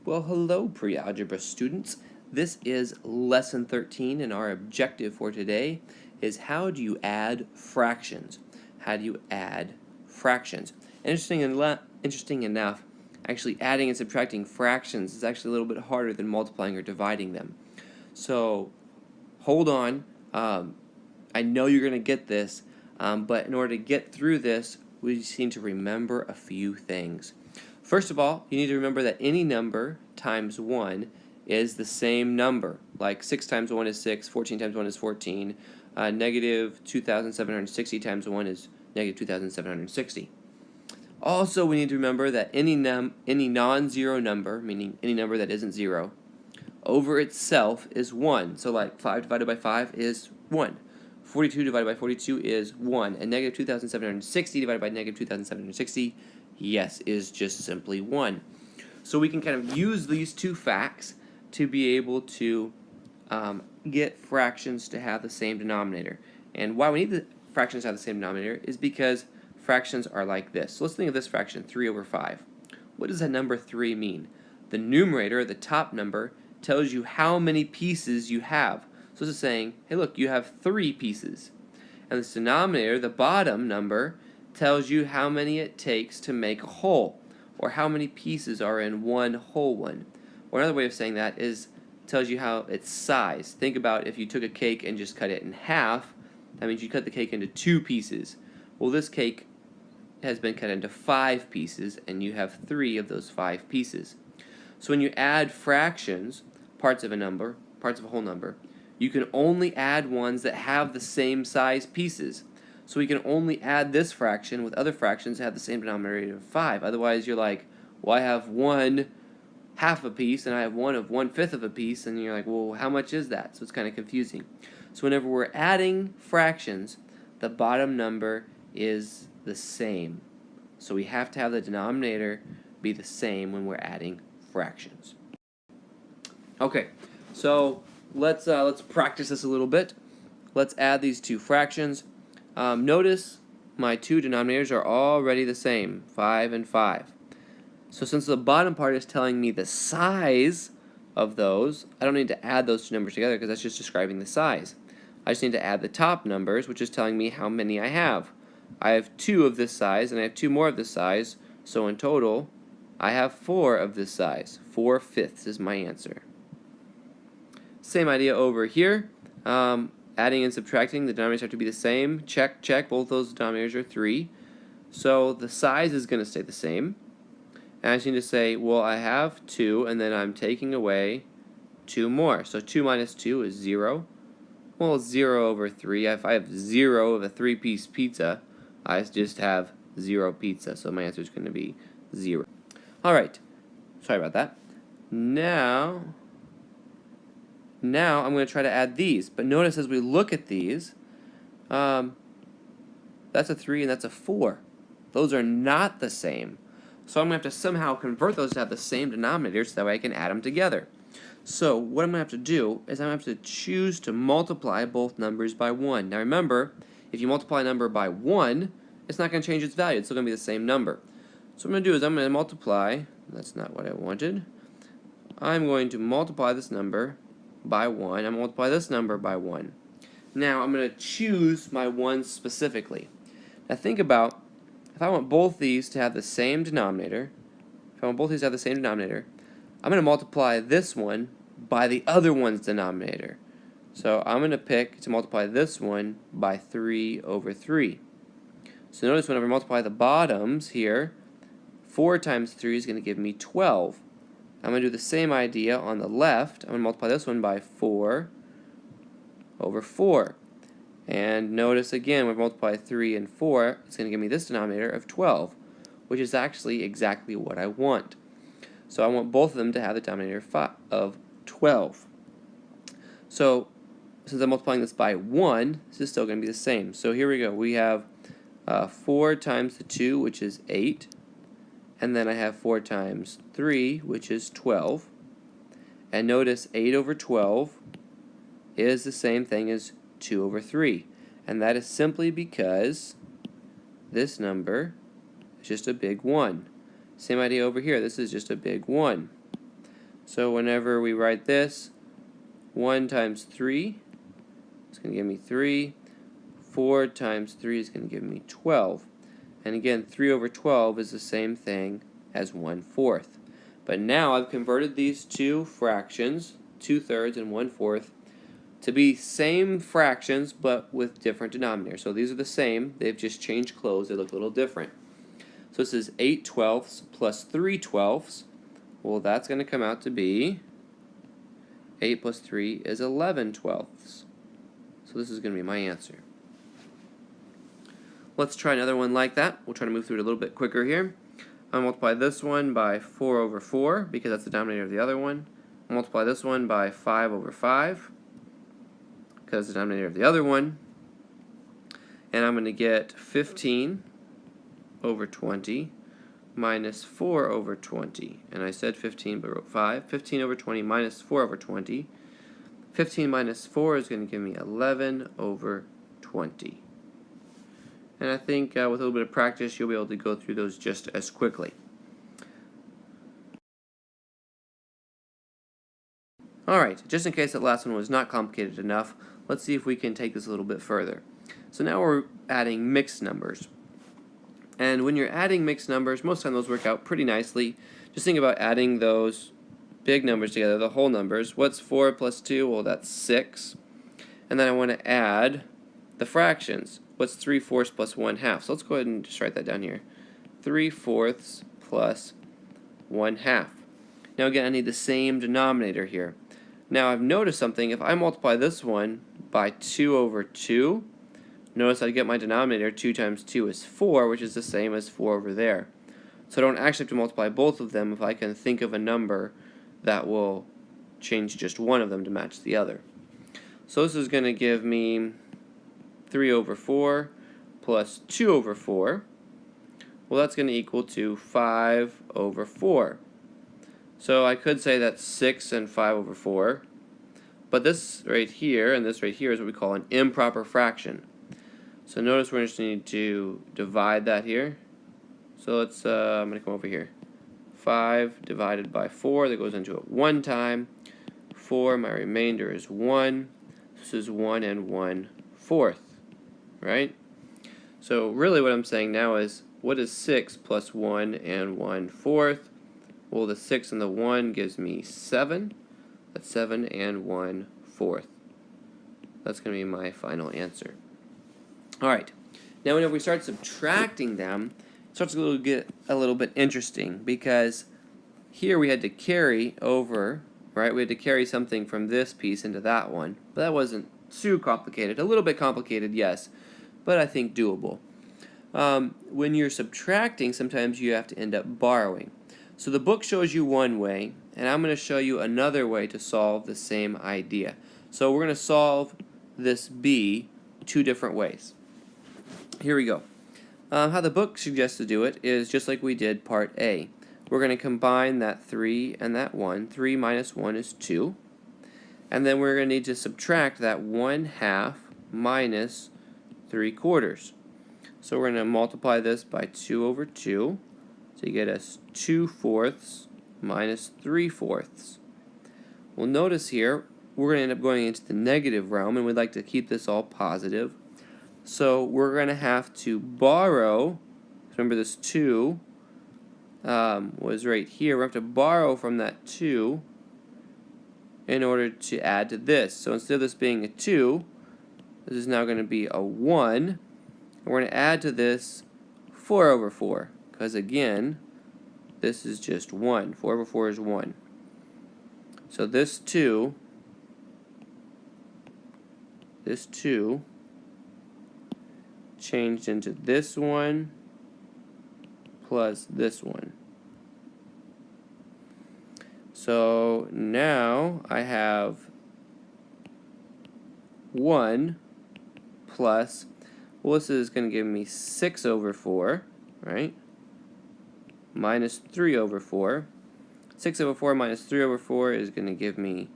Well, hello, pre-algebra students. This is lesson 13, and our objective for today is how do you add fractions? How do you add fractions? Interesting enough, actually adding and subtracting fractions is actually a little bit harder than multiplying or dividing them. So hold on. I know you're going to get this, but in order to get through this, we just need to remember a few things. First of all, you need to remember that any number times 1 is the same number. Like 6 times 1 is 6, 14 times 1 is 14, negative 2,760 times 1 is negative 2,760. Also, we need to remember that any non-zero number, meaning any number that isn't 0, over itself is 1. So like 5 divided by 5 is 1. 42 divided by 42 is 1. And negative 2,760 divided by negative 2,760, yes, is just simply 1. So we can kind of use these two facts to be able to get fractions to have the same denominator. And why we need the fractions to have the same denominator is because fractions are like this. So let's think of this fraction, 3 over 5. What does that number 3 mean? The numerator, the top number, tells you how many pieces you have. So this is saying, hey look, you have 3 pieces. And this denominator, the bottom number, tells you how many it takes to make a whole, or how many pieces are in one whole one. Or another way of saying that is tells you how its size. Think about if you took a cake and just cut it in half, that means you cut the cake into 2 pieces. Well, this cake has been cut into 5 pieces, and you have 3 of those 5 pieces. So when you add fractions, parts of a number, parts of a whole number, you can only add ones that have the same size pieces. So we can only add this fraction with other fractions that have the same denominator of 5. Otherwise, you're like, well, I have 1 half a piece, and I have 1 of 1/5 of a piece, and you're like, well, how much is that? So it's kind of confusing. So whenever we're adding fractions, the bottom number is the same. So we have to have the denominator be the same when we're adding fractions. Okay, so let's practice this a little bit. Let's add these two fractions. Notice my two denominators are already the same, 5 and 5. So since the bottom part is telling me the size of those, I don't need to add those two numbers together because that's just describing the size. I just need to add the top numbers, which is telling me how many I have. I have 2 of this size, and I have 2 more of this size, so in total, I have 4 of this size. 4/5 is my answer. Same idea over here. Adding and subtracting, the denominators have to be the same. Check, check, both those denominators are 3. So the size is going to stay the same. And I just need to say, well, I have 2, and then I'm taking away 2 more. So 2 minus 2 is 0. Well, 0 over 3. If I have 0 of a 3-piece pizza, I just have 0 pizza. So my answer is going to be 0. All right. Sorry about that. Now I'm going to try to add these. But notice as we look at these, that's a 3 and that's a 4. Those are not the same. So I'm going to have to somehow convert those to have the same denominator so that way I can add them together. So what I'm going to have to do is I'm going to have to choose to multiply both numbers by 1. Now remember, if you multiply a number by 1, it's not going to change its value. It's still going to be the same number. So what I'm going to do is I'm going to multiply, that's not what I wanted, I'm going to multiply this number by 1. I'm going to multiply this number by 1. Now I'm going to choose my 1 specifically. Now think about, if I want both these to have the same denominator, I'm going to multiply this one by the other one's denominator. So I'm going to pick to multiply this one by 3 over 3. So notice whenever I multiply the bottoms here, 4 times 3 is going to give me 12. I'm going to do the same idea on the left. I'm going to multiply this one by 4 over 4. And notice again, when I multiply 3 and 4, it's going to give me this denominator of 12, which is actually exactly what I want. So I want both of them to have the denominator of 12. So since I'm multiplying this by 1, this is still going to be the same. So here we go. We have 4 times the 2, which is 8. And then I have 4 times 3, which is 12. And notice 8 over 12 is the same thing as 2 over 3. And that is simply because this number is just a big 1. Same idea over here. This is just a big 1. So whenever we write this, 1 times 3 is going to give me 3. 4 times 3 is going to give me 12. And again, 3 over 12 is the same thing as 1/4. But now I've converted these two fractions, 2/3 and 1/4, to be same fractions but with different denominators. So these are the same, they've just changed clothes, they look a little different. So this is 8/12 plus 3/12. Well, that's going to come out to be 8 plus 3 is 11/12. So this is going to be my answer. Let's try another one like that. We'll try to move through it a little bit quicker here. I'll multiply this one by 4 over 4 because that's the denominator of the other one. I'll multiply this one by 5 over 5 because it's the denominator of the other one. And I'm going to get 15 over 20 minus 4 over 20. And I said 15 but wrote 5. 15 over 20 minus 4 over 20. 15 minus 4 is going to give me 11 over 20. And I think with a little bit of practice, you'll be able to go through those just as quickly. Alright, just in case that last one was not complicated enough, let's see if we can take this a little bit further. So now we're adding mixed numbers. And when you're adding mixed numbers, most of the time those work out pretty nicely. Just think about adding those big numbers together, the whole numbers. What's 4 plus 2? Well, that's 6. And then I want to add the fractions. What's 3/4 plus 1/2? So let's go ahead and just write that down here. 3/4 plus 1/2. Now again, I need the same denominator here. Now I've noticed something. If I multiply this one by 2 over 2, notice I get my denominator. 2 times 2 is 4, which is the same as 4 over there. So I don't actually have to multiply both of them if I can think of a number that will change just one of them to match the other. So this is going to give me 3 over 4 plus 2 over 4. Well, that's going to equal to 5 over 4. So I could say that's 6 and 5 over 4. But this right here and this right here is what we call an improper fraction. So notice we're just need to divide that here. So let's, I'm going to come over here. 5 divided by 4, that goes into it one time. 4, my remainder is 1. This is 1 and 1/4. Right? So really what I'm saying now is, what is 6 plus 1 and 1/4? Well, the 6 and the 1 gives me 7. That's 7 and 1/4. That's going to be my final answer. Alright, now whenever we start subtracting them, it starts to get a little bit interesting, because here we had to carry over, right? We had to carry something from this piece into that one. But that wasn't too complicated. A little bit complicated, yes, but I think doable. When you're subtracting, sometimes you have to end up borrowing. So the book shows you one way, and I'm going to show you another way to solve the same idea. So we're going to solve this b two different ways. Here we go. How the book suggests to do it is just like we did part A. We're going to combine that 3 and that 1. 3 minus 1 is 2. And then we're going to need to subtract that 1/2 minus 3/4. So we're going to multiply this by 2 over 2. So you get us 2/4 minus 3/4. Well, notice here, we're going to end up going into the negative realm, and we'd like to keep this all positive. So we're going to have to borrow. Remember, this 2 was right here. We're going to have to borrow from that 2 in order to add to this. So instead of this being a 2, this is now going to be a 1. And we're going to add to this 4 over 4. Because again, this is just 1. 4 over 4 is 1. So this 2 changed into this one plus this one. So now I have 1 plus, well, this is going to give me 6 over 4, right? Minus 3 over 4. 6 over 4 minus 3 over 4 is going to give me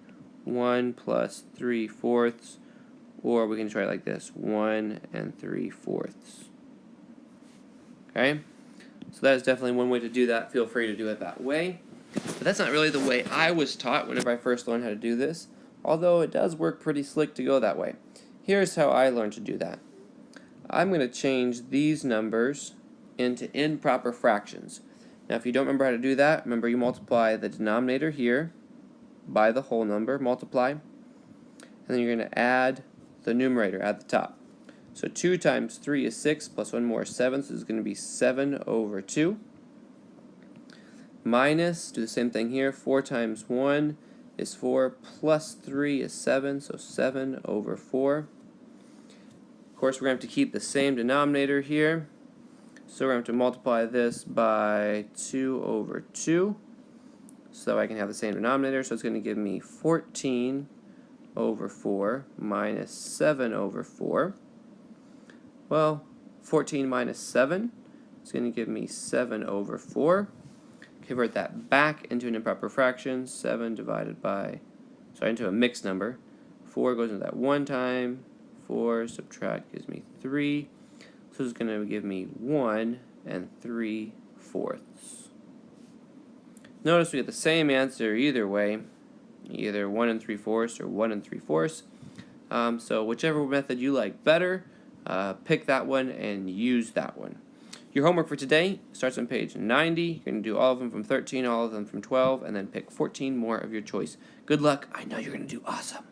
1 plus 3/4, or we can try it like this, 1 and 3/4. Okay? So that is definitely one way to do that. Feel free to do it that way. But that's not really the way I was taught whenever I first learned how to do this, although it does work pretty slick to go that way. Here's how I learned to do that. I'm going to change these numbers into improper fractions. Now, if you don't remember how to do that, remember you multiply the denominator here by the whole number, multiply, and then you're going to add the numerator at the top. So 2 times 3 is 6, plus 1 more is 7, so it's going to be 7 over 2. Minus, do the same thing here, 4 times 1 is 4, plus 3 is 7, so 7 over 4. Of course, we're going to have to keep the same denominator here, so we're going to have to multiply this by 2 over 2, so I can have the same denominator, so it's going to give me 14 over 4 minus 7 over 4. Well, 14 minus 7 is going to give me 7 over 4. Convert that back into an improper fraction, 7 divided by, into a mixed number. 4 goes into that one time, 4 subtract gives me 3, so it's going to give me 1 3/4. Notice we get the same answer either way, either 1 3/4 or 1 3/4. So whichever method you like better, pick that one and use that one. Your homework for today starts on page 90. You're going to do all of them from 13, all of them from 12, and then pick 14 more of your choice. Good luck. I know you're going to do awesome.